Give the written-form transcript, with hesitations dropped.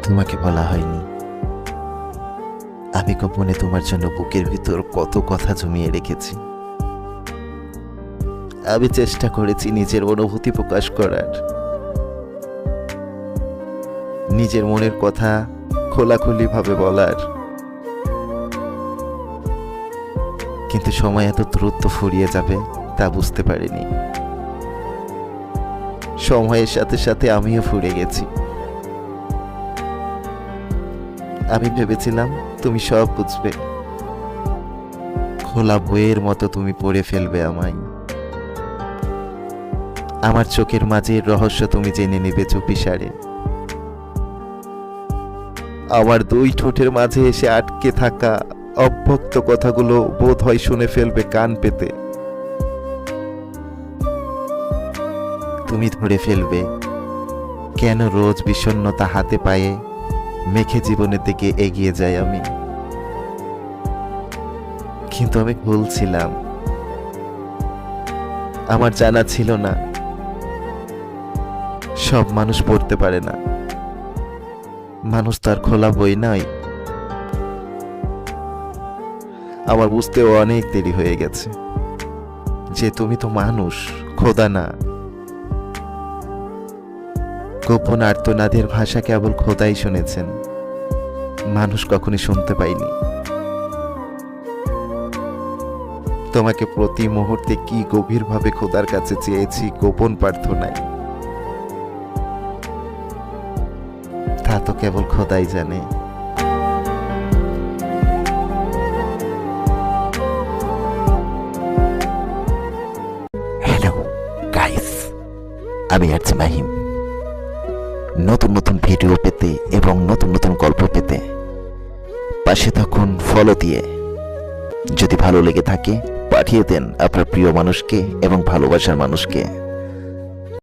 তোমাকে বলা হয়নি, আমি গোপনে তোমার জন্য বুকের ভিতর কত কথা জমিয়ে রেখেছি। আমি চেষ্টা করেছি নিজের অনুভূতি প্রকাশ করার, নিজের মনের কথা খোলাখুলি ভাবে বলার, কিন্তু সময় এত দ্রুত ফুরিয়ে যাবে তা বুঝতে পারিনি। সময়ের সাথে সাথে আমিও ফুরে গেছি। আমি ভেবেছিলাম তুমি সব বুঝবে, খোলা বইয়ের মতো তুমি পড়ে ফেলবে আমায়। আমার চোখের মাঝে রহস্য তুমি জেনে নেবে চুপিসারে। আমার দুই ঠোঁটের মাঝে এসে আটকে থাকা অব্যক্ত কথাগুলো বোধ হয় শুনে ফেলবে কান পেতে। তুমি ধরে ফেলবে কেন রোজ বিষণ্ণতা হাতে পায়ে মেখে জীবনের দিকে এগিয়ে যাই আমি। কিন্তু আমি ভুলছিলাম, আমার জানা ছিল না সব মানুষ পড়তে পারে না। মানুষ তার খোলা বই নয়। আমার বুঝতেও অনেক দেরি হয়ে গেছে যে তুমি তো মানুষ, খোদা না। গোপন আর্তনাদের ভাষা কেবল খোদাই শুনেছেন, মানুষ কখনই শুনতে পাইনি। তোমাকে প্রতি মুহূর্তে কি গভীরভাবে খোদার কাছে চেয়েছি গোপন প্রার্থনায়, তা তো কেবল খোদাই জানে। হ্যালো গাইস, আমি আছি মাহিম। নতুন নতুন ভিডিও পেতে এবং নতুন নতুন গল্প পেতে পাশে থাকুন ফলো দিয়ে। যদি ভালো লেগে থাকে পাঠিয়ে দেন আপনার প্রিয় মানুষকে এবং ভালোবাসার মানুষকে।